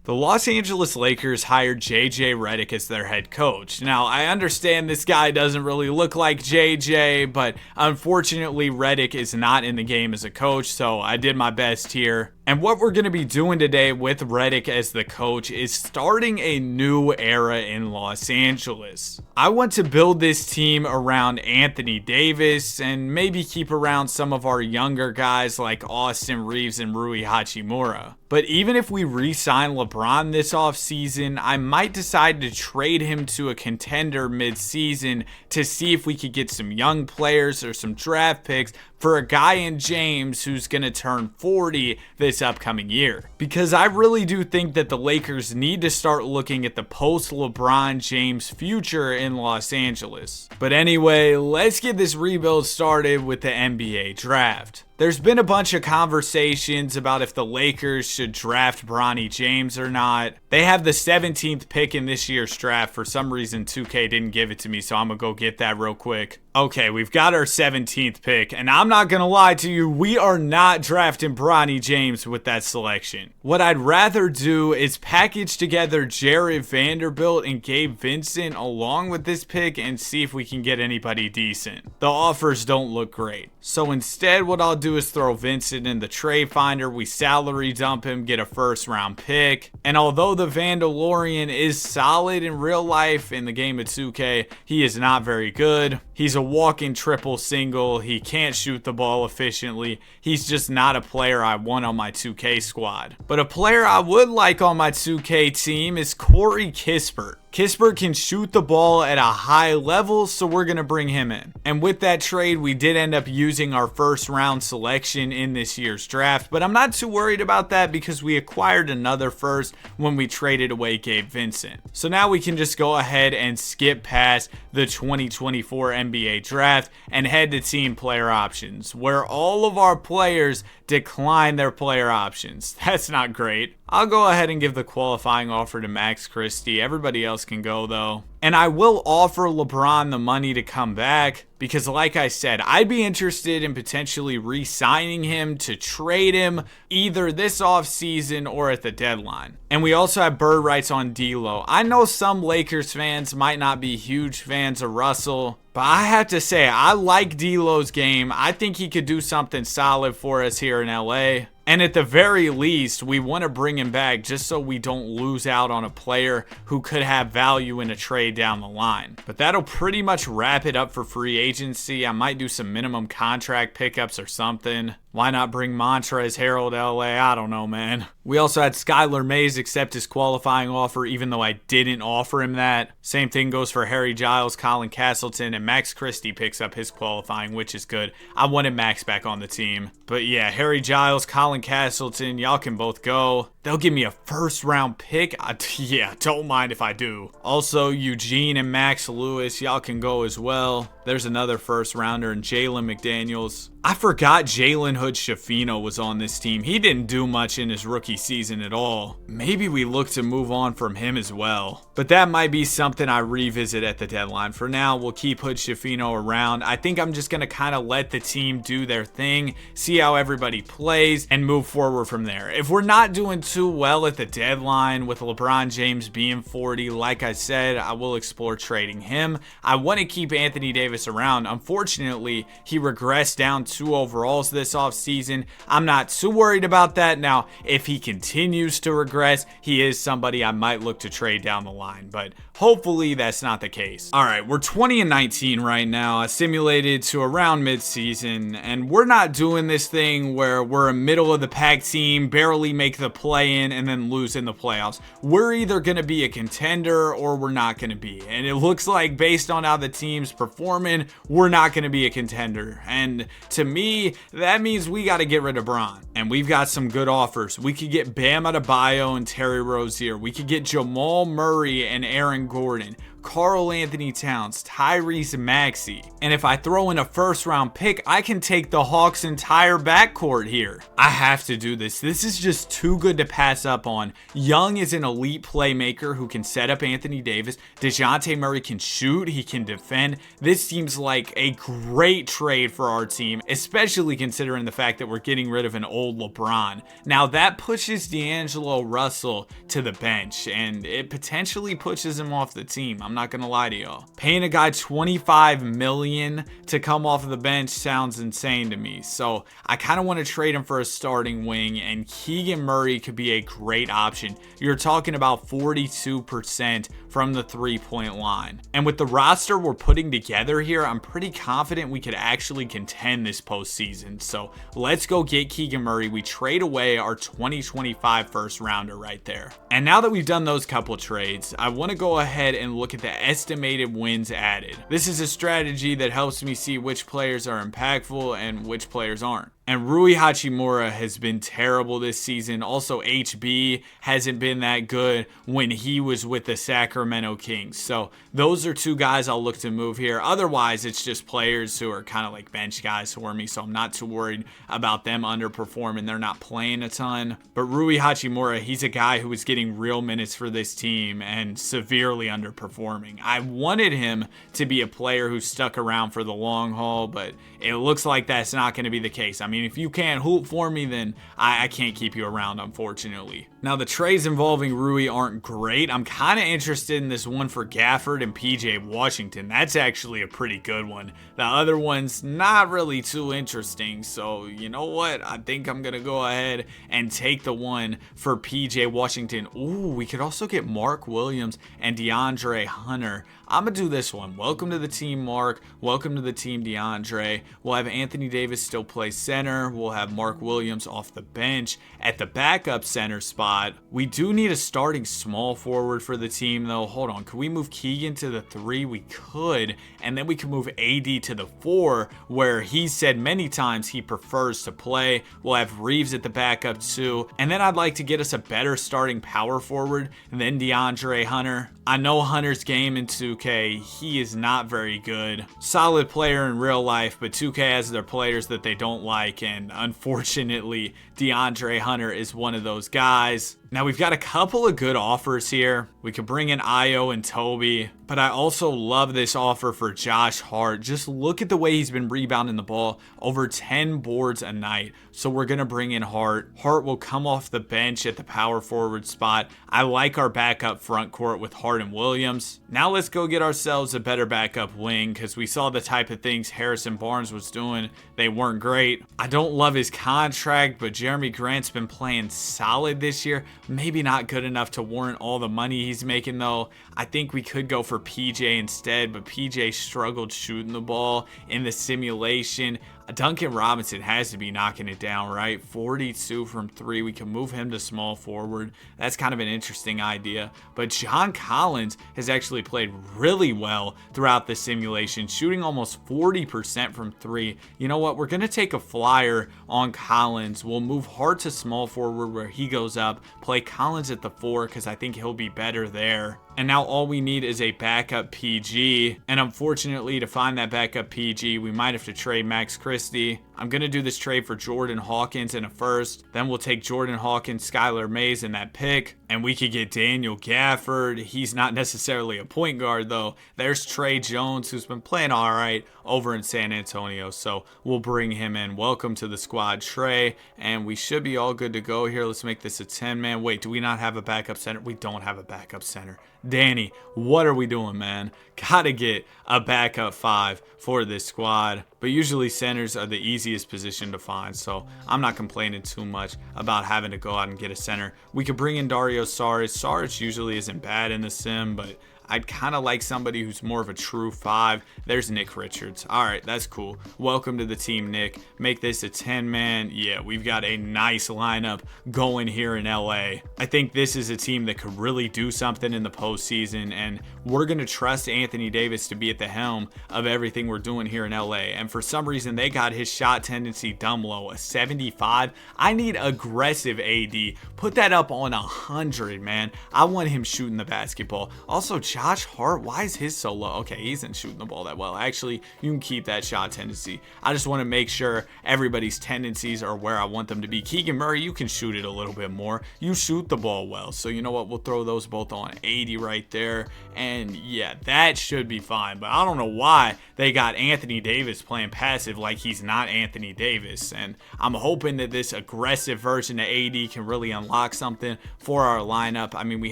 The Los Angeles Lakers hired JJ Redick as their head coach. Now, I understand this guy doesn't really look like JJ, but unfortunately, Redick is not in the game as a coach, so I did my best here. And what we're going to be doing today with Redick as the coach is starting a new era in Los Angeles. I want to build this team around Anthony Davis and maybe keep around some of our younger guys like Austin Reeves and Rui Hachimura. But even if we re-sign LeBron this offseason, I might decide to trade him to a contender mid-season to see if we could get some young players or some draft picks for a guy in James who's going to turn 40 this upcoming year. Because I really do think that the Lakers need to start looking at the post-LeBron James future in Los Angeles. But anyway, let's get this rebuild started with the NBA draft. There's been a bunch of conversations about if the Lakers should draft Bronny James or not. They have the 17th pick in this year's draft. For some reason, 2K didn't give it to me, so I'm going to go get that real quick. Okay, we've got our 17th pick, and I'm not going to lie to you, we are not drafting Bronny James with that selection. What I'd rather do is package together Jared Vanderbilt and Gabe Vincent along with this pick and see if we can get anybody decent. The offers don't look great. So instead, what I'll do is throw Vincent in the trade finder, we salary dump him, get a first round pick. And although the Vandalorian is solid in real life, in the game of 2K, he is not very good. He's a walking triple single. He can't shoot the ball efficiently. He's just not a player I want on my 2K squad. But a player I would like on my 2K team is Corey Kispert. Kispert can shoot the ball at a high level, so we're going to bring him in. And with that trade, we did end up using our first round selection in this year's draft, but I'm not too worried about that because we acquired another first when we traded away Gabe Vincent. So now we can just go ahead and skip past the 2024 NBA draft and head to team player options, where all of our players decline their player options. That's not great. I'll go ahead and give the qualifying offer to Max Christie. Everybody else can go though. And I will offer LeBron the money to come back because like I said, I'd be interested in potentially re-signing him to trade him either this offseason or at the deadline. And we also have bird rights on D'Lo. I know some Lakers fans might not be huge fans of Russell, but I have to say, I like D'Lo's game. I think he could do something solid for us here in LA. And at the very least, we want to bring him back just so we don't lose out on a player who could have value in a trade down the line. But that'll pretty much wrap it up for free agency. I might do some minimum contract pickups or something. Why not bring Montrezl Harrell to LA? I don't know, man. We also had Skylar Mays accept his qualifying offer, even though I didn't offer him that. Same thing goes for Harry Giles, Colin Castleton, and Max Christie picks up his qualifying, which is good. I wanted Max back on the team. But yeah, Harry Giles, Colin Castleton, y'all can both go. They'll give me a first round pick. Yeah, don't mind if I do. Also, Eugene and Max Lewis, y'all can go as well. There's another first rounder and Jalen McDaniels. I forgot Jalen Hood-Schifino was on this team. He didn't do much in his rookie season at all. Maybe we look to move on from him as well. But that might be something I revisit at the deadline. For now, we'll keep Hood-Schifino around. I think I'm just going to kind of let the team do their thing, see how everybody plays, and move forward from there. If we're not doing too well at the deadline with LeBron James being 40, like I said, I will explore trading him. I want to keep Anthony Davis around. Unfortunately, he regressed down 2 overalls this offseason. I'm not too worried about that. Now, if he continues to regress, he is somebody I might look to trade down the line, but hopefully that's not the case. All right, we're 20-19 right now. I simulated to around midseason, and we're not doing this thing where we're a middle of the pack team, barely make the play-in, and then lose in the playoffs. We're either going to be a contender or we're not going to be. And it looks like based on how the team's performing, we're not going to be a contender. And to me, that means we got to get rid of Bron. And we've got some good offers. We could get Bam Adebayo and Terry Rozier. We could get Jamal Murray and Aaron Gordon. Karl Anthony Towns, Tyrese Maxey. And if I throw in a first round pick, I can take the Hawks' entire backcourt here. I have to do this. This is just too good to pass up on. Young is an elite playmaker who can set up Anthony Davis. DeJounte Murray can shoot, he can defend. This seems like a great trade for our team, especially considering the fact that we're getting rid of an old LeBron. Now that pushes D'Angelo Russell to the bench, and it potentially pushes him off the team. I'm not gonna lie to y'all. Paying a guy $25 million to come off of the bench sounds insane to me. So I kind of want to trade him for a starting wing, and Keegan Murray could be a great option. You're talking about 42% from the 3-point line. And with the roster we're putting together here, I'm pretty confident we could actually contend this postseason. So let's go get Keegan Murray. We trade away our 2025 first rounder right there. And now that we've done those couple trades, I want to go ahead and look at the estimated wins added. This is a strategy that helps me see which players are impactful and which players aren't. And Rui Hachimura has been terrible this season. Also, HB hasn't been that good when he was with the Sacramento Kings. So those are two guys I'll look to move here. Otherwise, it's just players who are kind of like bench guys for me. So I'm not too worried about them underperforming. They're not playing a ton. But Rui Hachimura, he's a guy who was getting real minutes for this team and severely underperforming. I wanted him to be a player who stuck around for the long haul, but it looks like that's not going to be the case. I mean, if you can't hoop for me, then I can't keep you around, unfortunately. Now, the trades involving Rui aren't great. I'm kind of interested in this one for Gafford and PJ Washington. That's actually a pretty good one. The other one's not really too interesting. So, you know what? I think I'm going to go ahead and take the one for PJ Washington. Ooh, we could also get Mark Williams and DeAndre Hunter. I'm going to do this one. Welcome to the team, Mark. Welcome to the team, DeAndre. We'll have Anthony Davis still play center. We'll have Mark Williams off the bench at the backup center spot. We do need a starting small forward for the team, though. Hold on. Could we move Keegan to the 3? We could. And then we can move AD to the 4, where he said many times he prefers to play. We'll have Reeves at the backup, too. And then I'd like to get us a better starting power forward than DeAndre Hunter. I know Hunter's game in 2K, he is not very good. Solid player in real life, but 2K has their players that they don't like, and unfortunately, DeAndre Hunter is one of those guys. Now, we've got a couple of good offers here. We could bring in Ayo and Toby, but I also love this offer for Josh Hart. Just look at the way he's been rebounding the ball, over 10 boards a night. So we're going to bring in Hart. Hart will come off the bench at the power forward spot. I like our backup front court with Hart and Williams. Now let's go get ourselves a better backup wing, because we saw the type of things Harrison Barnes was doing. They weren't great. I don't love his contract, but Jeremy Grant's been playing solid this year. Maybe not good enough to warrant all the money he's making, though. I think we could go for PJ instead, but PJ struggled shooting the ball in the simulation. Duncan Robinson has to be knocking it down, right? 42 from 3. We can move him to small forward. That's kind of an interesting idea. But John Collins has actually played really well throughout the simulation, shooting almost 40% from 3. You know what? We're going to take a flyer on Collins. We'll move Hart to small forward where he goes up, play Collins at the 4 because I think he'll be better there. And now all we need is a backup PG. And unfortunately, to find that backup PG, we might have to trade Max Christie. I'm going to do this trade for Jordan Hawkins in a first. Then we'll take Jordan Hawkins, Skylar Mays in that pick. And we could get Daniel Gafford. He's not necessarily a point guard, though. There's Trey Jones, who's been playing all right over in San Antonio. So we'll bring him in. Welcome to the squad, Trey. And we should be all good to go here. Let's make this a 10-man. Wait, do we not have a backup center? We don't have a backup center. Danny, what are we doing, man? Gotta get a backup 5 for this squad. But usually centers are the easiest position to find, so I'm not complaining too much about having to go out and get a center. We could bring in Dario Saric. Saric usually isn't bad in the sim, but I'd kind of like somebody who's more of a true 5. There's Nick Richards. All right, that's cool. Welcome to the team, Nick. Make this a 10-man. Yeah, we've got a nice lineup going here in LA. I think this is a team that could really do something in the postseason, and we're going to trust Anthony Davis to be at the helm of everything we're doing here in LA. And for some reason, they got his shot tendency dumb low, a 75. I need aggressive AD. Put that up on 100, man. I want him shooting the basketball. Also, Josh Hart, why is his so low? Okay, he isn't shooting the ball that well. Actually, you can keep that shot tendency. I just want to make sure everybody's tendencies are where I want them to be. Keegan Murray, you can shoot it a little bit more. You shoot the ball well. So you know what? We'll throw those both on 80 right there. And yeah, that should be fine. But I don't know why they got Anthony Davis playing passive like he's not Anthony Davis. And I'm hoping that this aggressive version of AD can really unlock something for our lineup. I mean, we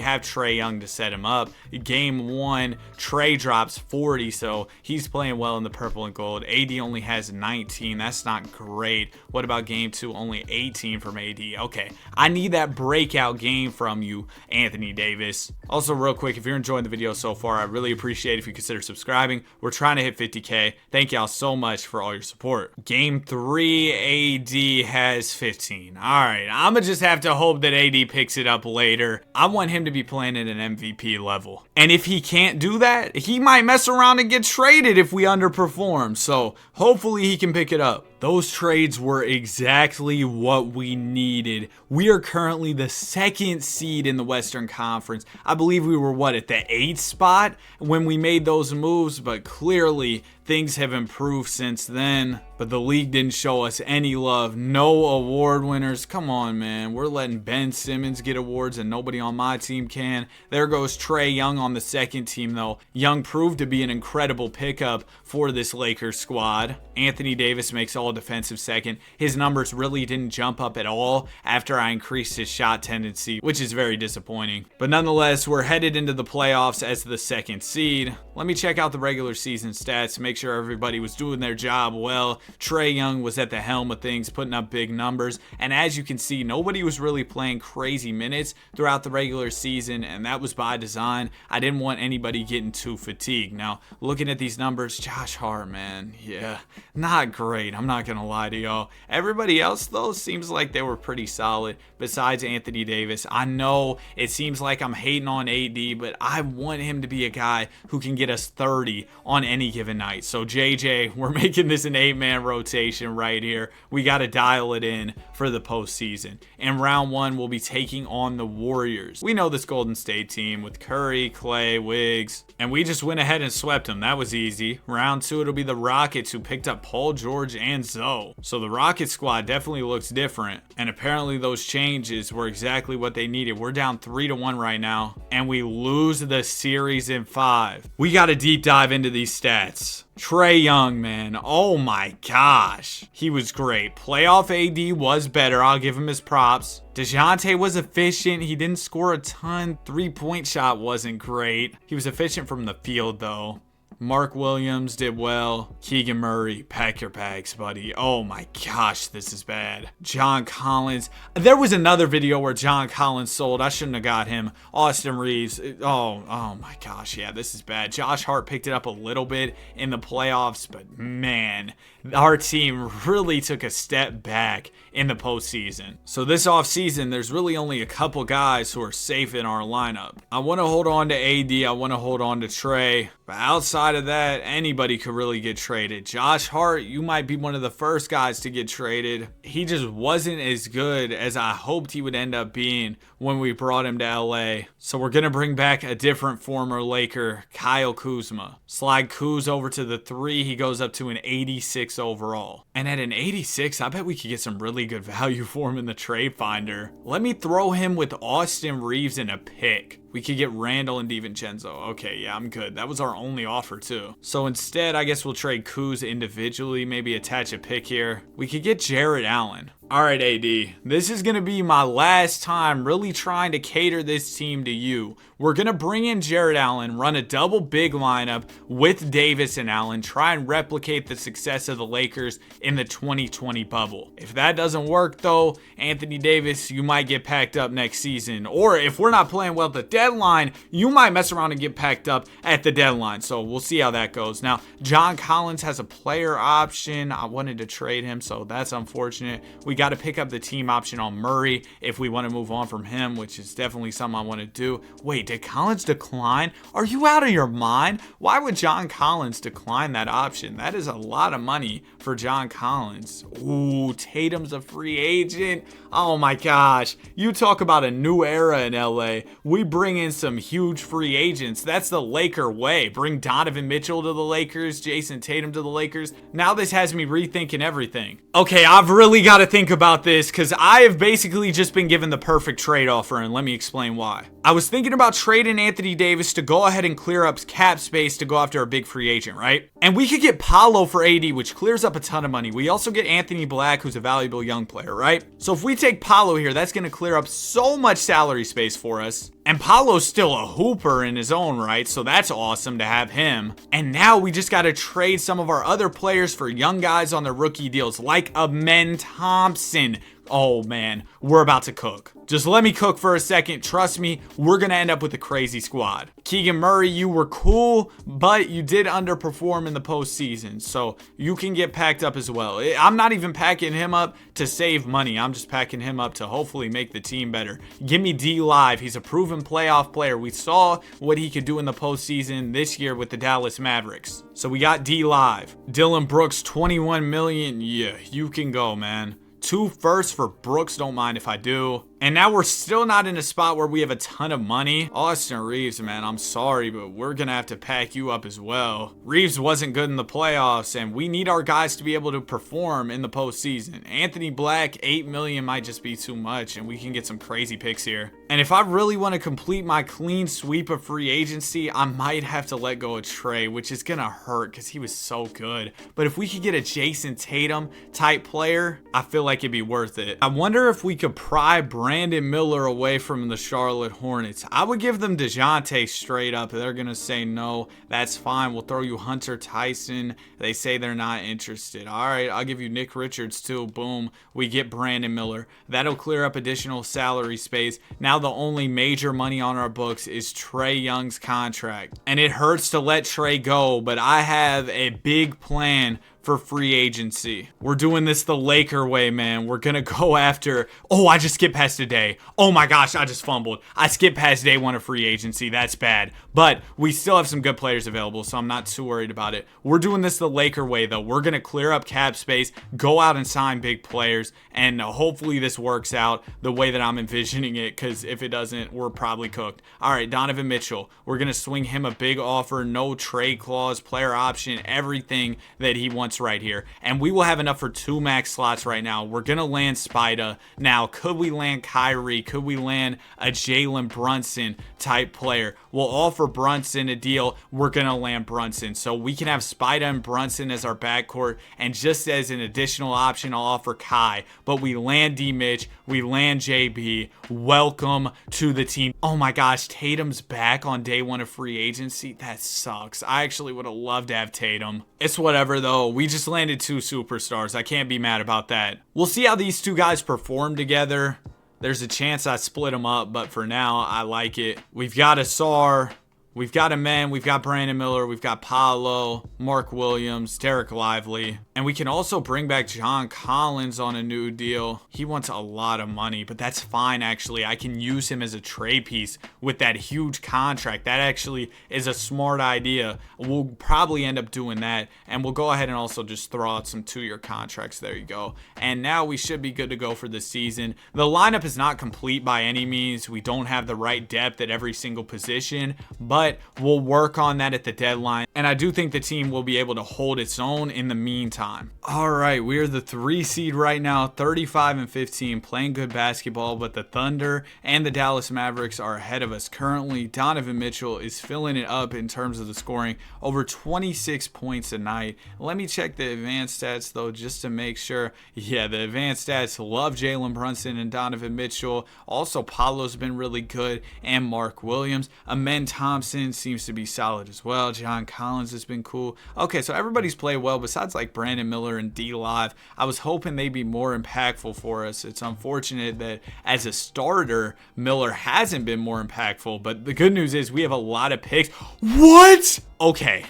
have Trae Young to set him up. Game 1, Trae drops 40, so he's playing well in the purple and gold. AD only has 19. That's not great. What about game 2? Only 18 from AD. Okay, I need that breakout game from you, Anthony Davis. Also, real quick, if you're enjoying the video so far, I really appreciate it if you consider subscribing. We're trying to hit 50K. Thank y'all so much for all your support. Game 3, AD has 15. All right, I'm going to just have to hope that AD picks it up later. I want him to be playing at an MVP level. And if he can't do that, he might mess around and get traded if we underperform. So hopefully he can pick it up. Those trades were exactly what we needed. We are currently the 2nd seed in the Western Conference. I believe we were, at the 8th spot when we made those moves, but clearly things have improved since then. But the league didn't show us any love. No award winners. Come on, man. We're letting Ben Simmons get awards and nobody on my team can. There goes Trae Young on the 2nd team, though. Young proved to be an incredible pickup for this Lakers squad. Anthony Davis makes all defensive 2nd. His numbers really didn't jump up at all after I increased his shot tendency, which is very disappointing. But nonetheless, we're headed into the playoffs as the 2nd seed. Let me check out the regular season stats, make sure everybody was doing their job well. Trae Young was at the helm of things, putting up big numbers. And as you can see, nobody was really playing crazy minutes throughout the regular season, and that was by design. I didn't want anybody getting too fatigued. Now, looking at these numbers, Josh Hart, man, yeah, not great. I'm not going to lie to y'all. Everybody else, though, seems like they were pretty solid besides Anthony Davis. I know it seems like I'm hating on AD, but I want him to be a guy who can get us 30 on any given night. So JJ, we're making this an 8-man rotation right here. We got to dial it in for the postseason. In round 1, we'll be taking on the Warriors. We know this Golden State team with Curry, Clay, Wiggs, and we just went ahead and swept them. That was easy. Round 2, it'll be the Rockets, who picked up Paul George and Zoe. So the Rockets squad definitely looks different, and apparently those changes were exactly what they needed. We're down 3-1 right now, and we lose the series in 5. We got to deep dive into these stats. Trae Young, man, oh my gosh, he was great. Playoff AD was better, I'll give him his props. DeJounte was efficient, he didn't score a ton. 3-point shot wasn't great. He was efficient from the field though. Mark Williams did well. Keegan Murray, pack your bags, buddy. Oh my gosh, this is bad. John Collins. There was another video where John Collins sold. I shouldn't have got him. Austin Reeves. Oh my gosh, yeah, this is bad. Josh Hart picked it up a little bit in the playoffs, but man, our team really took a step back in the postseason. So this offseason, there's really only a couple guys who are safe in our lineup. I want to hold on to AD. I want to hold on to Trae. But outside of that, anybody could really get traded. Josh Hart, you might be one of the first guys to get traded. He just wasn't as good as I hoped he would end up being when we brought him to LA. So we're going to bring back a different former Laker, Kyle Kuzma. Slide Kuz over to the 3. He goes up to an 86 overall. And at an 86, I bet we could get some really good value for him in the trade finder. Let me throw him with Austin Reeves in a pick. We could get Randall and DiVincenzo. Okay, yeah, I'm good. That was our only offer too. So instead, I guess we'll trade Kuz individually, maybe attach a pick here. We could get Jarrett Allen. All right, AD, this is going to be my last time really trying to cater this team to you. We're going to bring in Jarrett Allen, run a double big lineup with Davis and Allen, try and replicate the success of the Lakers in the 2020 bubble. If that doesn't work, though, Anthony Davis, you might get packed up next season. Or if we're not playing well at the deadline, you might mess around and get packed up at the deadline. So we'll see how that goes. Now, John Collins has a player option. I wanted to trade him, so that's unfortunate. We got to pick up the team option on Murray if we want to move on from him, which is definitely something I want to do. Wait, did Collins decline? Are you out of your mind? Why would John Collins decline that option? That is a lot of money for John Collins. Ooh, Tatum's a free agent. Oh my gosh. You talk about a new era in LA. We bring in some huge free agents. That's the Laker way. Bring Donovan Mitchell to the Lakers, Jason Tatum to the Lakers. Now this has me rethinking everything. Okay, I've really got to think about this because I have basically just been given the perfect trade offer, and let me explain why. I was thinking about trading Anthony Davis to go ahead and clear up cap space to go after a big free agent, right? And we could get Paolo for AD, which clears up a ton of money. We also get Anthony Black, who's a valuable young player, right? So if we take Paolo here, that's going to clear up so much salary space for us. And Paolo's still a hooper in his own right, so that's awesome to have him. And now we just got to trade some of our other players for young guys on their rookie deals, like Amen Thompson. Oh man, we're about to cook. Just let me cook for a second. Trust me, we're going to end up with a crazy squad. Keegan Murray, you were cool, but you did underperform in the postseason, so you can get packed up as well. I'm not even packing him up to save money. I'm just packing him up to hopefully make the team better. Give me D Live. He's a proven playoff player. We saw what he could do in the postseason this year with the Dallas Mavericks. So we got D Live. Dylan Brooks, 21 million. Yeah, you can go, man. 2 firsts for Brooks, don't mind if I do. And now we're still not in a spot where we have a ton of money. Austin Reeves, man, I'm sorry, but we're going to have to pack you up as well. Reeves wasn't good in the playoffs, and we need our guys to be able to perform in the postseason. Anthony Black, $8 million might just be too much, and we can get some crazy picks here. And if I really want to complete my clean sweep of free agency, I might have to let go of Trey, which is going to hurt because he was so good. But if we could get a Jason Tatum type player, I feel like it'd be worth it. I wonder if we could pry Brandon Miller away from the Charlotte Hornets. I would give them DeJounte straight up. They're going to say no. That's fine. We'll throw you Hunter Tyson. They say they're not interested. All right, I'll give you Nick Richards too. Boom. We get Brandon Miller. That'll clear up additional salary space. Now the only major money on our books is Trey Young's contract. And it hurts to let Trey go, but I have a big plan for free agency. We're doing this the Laker way, man. We're gonna go after... Oh, I just skipped past a day. Oh my gosh, I just fumbled. I skipped past day 1 of free agency. That's bad. But we still have some good players available, so I'm not too worried about it. We're doing this the Laker way, though. We're gonna clear up cap space, go out and sign big players, and hopefully this works out the way that I'm envisioning it, because if it doesn't, we're probably cooked. All right, Donovan Mitchell. We're gonna swing him a big offer, no trade clause, player option, everything that he wants right here, and we will have enough for 2 max slots right now. We're gonna land Spida. Now, could we land Kyrie? Could we land a Jalen Brunson type player? We'll offer Brunson a deal. We're gonna land Brunson, so we can have Spida and Brunson as our backcourt, and just as an additional option, I'll offer Kai. But we land D Mitch, we land JB. Welcome to the team. Oh my gosh, Tatum's back on day 1 of free agency. That sucks. I actually would have loved to have Tatum. It's whatever though. We just landed 2 superstars. I can't be mad about that. We'll see how these 2 guys perform together. There's a chance I split them up, but for now, I like it. We've got Asar. We've got Amen, we've got Brandon Miller, we've got Paolo, Mark Williams, Derek Lively. And we can also bring back John Collins on a new deal. He wants a lot of money, but that's fine actually. I can use him as a trade piece with that huge contract. That actually is a smart idea. We'll probably end up doing that. And we'll go ahead and also just throw out some 2-year contracts. There you go. And now we should be good to go for the season. The lineup is not complete by any means. We don't have the right depth at every single position, but we'll work on that at the deadline, and I do think the team will be able to hold its own in the meantime. All right, we're the 3 seed right now, 35-15, playing good basketball, but the Thunder and the Dallas Mavericks are ahead of us currently. Donovan Mitchell is filling it up in terms of the scoring, over 26 points a night. Let me check the advanced stats though, just to make sure. Yeah, the advanced stats love Jalen Brunson and Donovan Mitchell. Also, Paolo's been really good, and Mark Williams. Amen Thompson Bronson seems to be solid as well. John Collins has been cool. Okay, so everybody's played well besides like Brandon Miller and D Live. I was hoping they'd be more impactful for us. It's unfortunate that as a starter, Miller hasn't been more impactful, but the good news is we have a lot of picks. What? Okay.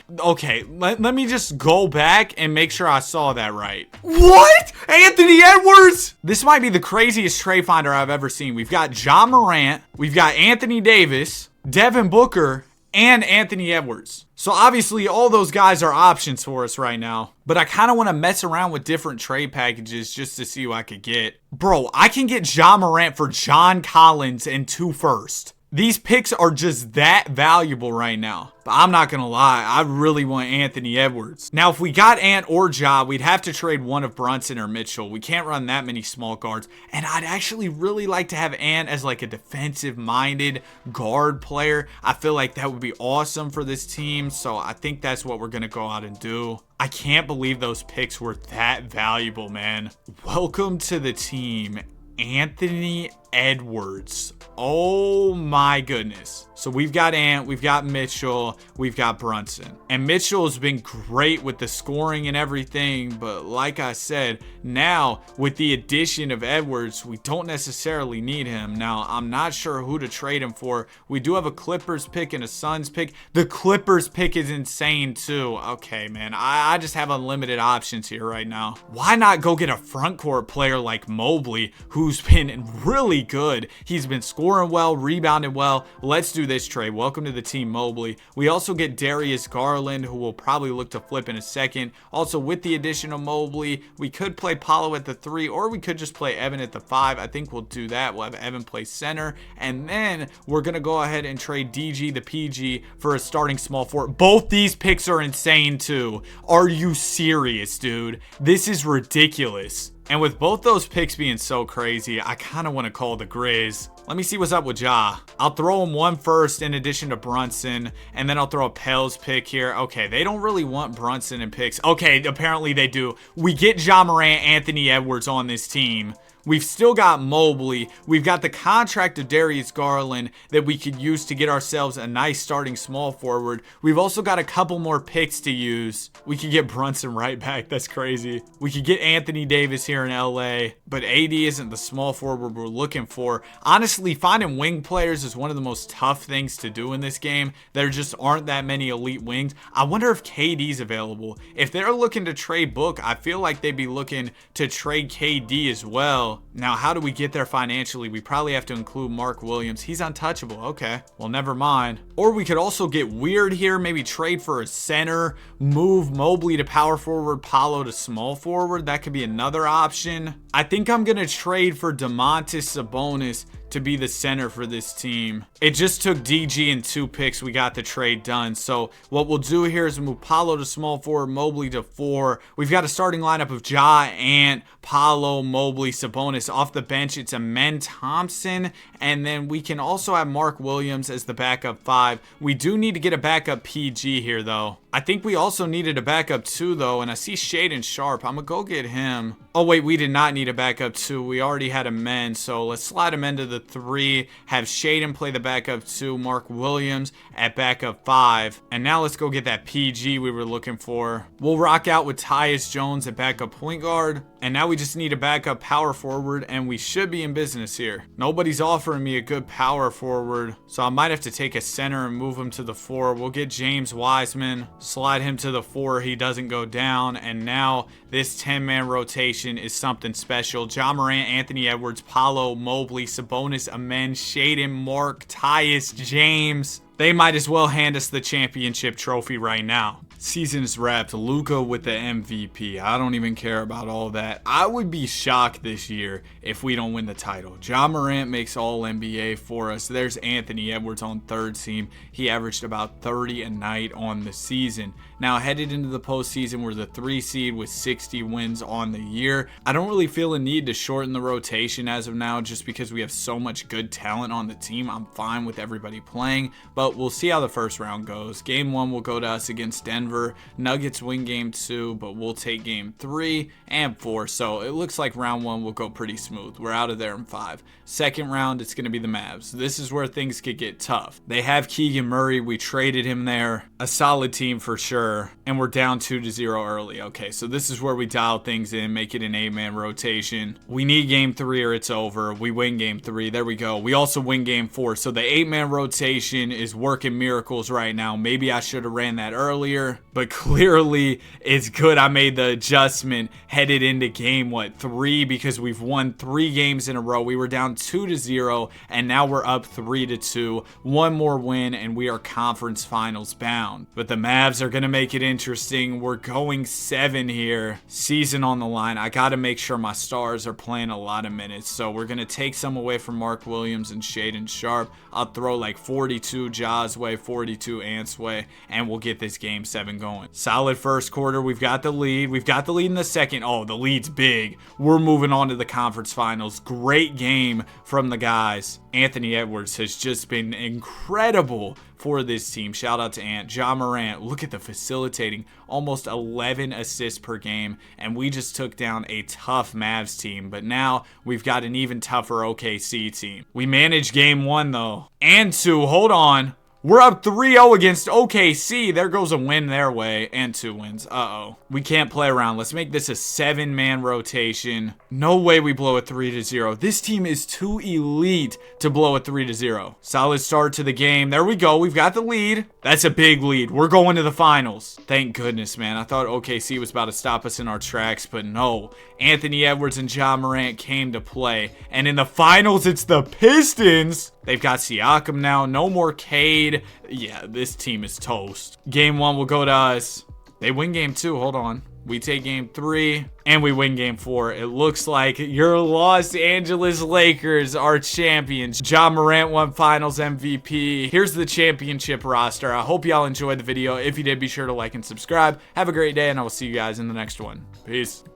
Let me just go back and make sure I saw that right. What? Anthony Edwards? This might be the craziest trade finder I've ever seen. We've got Ja Morant, we've got Anthony Davis, Devin Booker, and Anthony Edwards. So obviously all those guys are options for us right now. But I kind of want to mess around with different trade packages just to see what I could get. Bro, I can get Ja Morant for John Collins and 2 firsts. These picks are just that valuable right now. But I'm not going to lie, I really want Anthony Edwards. Now, if we got Ant or Ja, we'd have to trade one of Brunson or Mitchell. We can't run that many small guards. And I'd actually really like to have Ant as like a defensive-minded guard player. I feel like that would be awesome for this team. So I think that's what we're going to go out and do. I can't believe those picks were that valuable, man. Welcome to the team, Anthony Edwards. Oh my goodness. So we've got Ant, we've got Mitchell, we've got Brunson. And Mitchell has been great with the scoring and everything, but like I said, now with the addition of Edwards, we don't necessarily need him. Now, I'm not sure who to trade him for. We do have a Clippers pick and a Suns pick. The Clippers pick is insane too. Okay, man, I just have unlimited options here right now. Why not go get a front court player like Mobley, who's been really good? He's been scoring well, rebounding well. Let's do this trade. Welcome to the team, Mobley. We also get Darius Garland, who we'll probably look to flip in a second. Also, with the addition of Mobley, we could play Paolo at the 3, or we could just play Evan at the 5. I think we'll do that. We'll have Evan play center, and then we're going to go ahead and trade DG, the PG, for a starting small forward. Both these picks are insane, too. Are you serious, dude? This is ridiculous. And with both those picks being so crazy, I kind of want to call the Grizz. Let me see what's up with Ja. I'll throw him 1 first in addition to Brunson, and then I'll throw a Pels pick here. Okay, they don't really want Brunson and picks. Okay, apparently they do. We get Ja Morant, Anthony Edwards on this team. We've still got Mobley. We've got the contract of Darius Garland that we could use to get ourselves a nice starting small forward. We've also got a couple more picks to use. We could get Brunson right back. That's crazy. We could get Anthony Davis here in LA, but AD isn't the small forward we're looking for. Honestly, finding wing players is one of the most tough things to do in this game. There just aren't that many elite wings. I wonder if KD's available. If they're looking to trade Book, I feel like they'd be looking to trade KD as well. Now, how do we get there financially? We probably have to include Mark Williams. He's untouchable. Okay, well, never mind. Or we could also get weird here, maybe trade for a center, move Mobley to power forward, Paolo to small forward. That could be another option. I think I'm going to trade for Domantas Sabonis to be the center for this team. It just took DG and 2 picks. We got the trade done. So what we'll do here is move Paolo to small forward, Mobley to 4. We've got a starting lineup of Ja, Ant, Paolo, Mobley, Sabonis. Off the bench, it's Amen Thompson. And then we can also have Mark Williams as the backup 5. We do need to get a backup PG here, though. I think we also needed a backup 2, though, and I see Shaden Sharp. I'm going to go get him. Oh, wait, we did not need a backup 2. We already had a men, so let's slide him into the 3, have Shaden play the backup 2, Mark Williams at backup 5. And now let's go get that PG we were looking for. We'll rock out with Tyus Jones at backup point guard. And now we just need a backup power forward, and we should be in business here. Nobody's offering me a good power forward, so I might have to take a center and move him to the 4. We'll get James Wiseman, slide him to the 4. He doesn't go down, and now this 10-man rotation is something special. Ja Morant, Anthony Edwards, Paolo, Mobley, Sabonis, Amen, Shaden, Mark, Tyus, James. They might as well hand us the championship trophy right now. Season is wrapped. Luka with the MVP. I don't even care about all that. I would be shocked this year if we don't win the title. Ja Morant makes all NBA for us. There's Anthony Edwards on 3rd team. He averaged about 30 a night on the season. Now, headed into the postseason, we're the 3 seed with 60 wins on the year. I don't really feel a need to shorten the rotation as of now just because we have so much good talent on the team. I'm fine with everybody playing, but we'll see how the first round goes. Game 1 will go to us against Denver. Denver. Nuggets win game 2, but we'll take game 3 and 4. So it looks like round 1 will go pretty smooth. We're out of there in 5. Second round, it's going to be the Mavs. This is where things could get tough. They have Keegan Murray. We traded him there. A solid team for sure. And we're down 2-0 early. Okay, so this is where we dial things in, make it an 8-man rotation. We need game 3 or it's over. We win game 3. There we go. We also win game 4. So the 8-man rotation is working miracles right now. Maybe I should have ran that earlier, but clearly it's good I made the adjustment headed into game 3, because we've won 3 games in a row. We were down 2-0 and now we're up 3-2. One more win and we are conference finals bound. But the Mavs are going to make it interesting. We're going 7 here. Season on the line. I got to make sure my stars are playing a lot of minutes. So we're going to take some away from Mark Williams and Shaedon Sharpe. I'll throw like 42 Jaws way, 42 Ants way, and we'll get this game 7 going. Solid first quarter. We've got the lead. We've got the lead in the second. Oh, the lead's big. We're moving on to the conference finals. Great game from the guys. Anthony Edwards has just been incredible for this team. Shout out to Ant. Ja Morant, look at the facilitating. Almost 11 assists per game. And we just took down a tough Mavs team. But now we've got an even tougher OKC team. We managed game 1 though. And 2. Hold on. We're up 3-0 against OKC. There goes a win their way and 2 wins. Uh-oh. We can't play around. Let's make this a 7-man rotation. No way we blow a 3-0. This team is too elite to blow a 3-0. Solid start to the game. There we go. We've got the lead. That's a big lead. We're going to the finals. Thank goodness, man. I thought OKC was about to stop us in our tracks, but no. Anthony Edwards and Ja Morant came to play. And in the finals, it's the Pistons. They've got Siakam now. No more Cade. Yeah, this team is toast. Game 1 will go to us. They win game 2. Hold on. We take game 3 and we win game 4. It looks like your Los Angeles Lakers are champions. Ja Morant won finals MVP. Here's the championship roster. I hope y'all enjoyed the video. If you did, be sure to like and subscribe. Have a great day, and I will see you guys in the next one. Peace.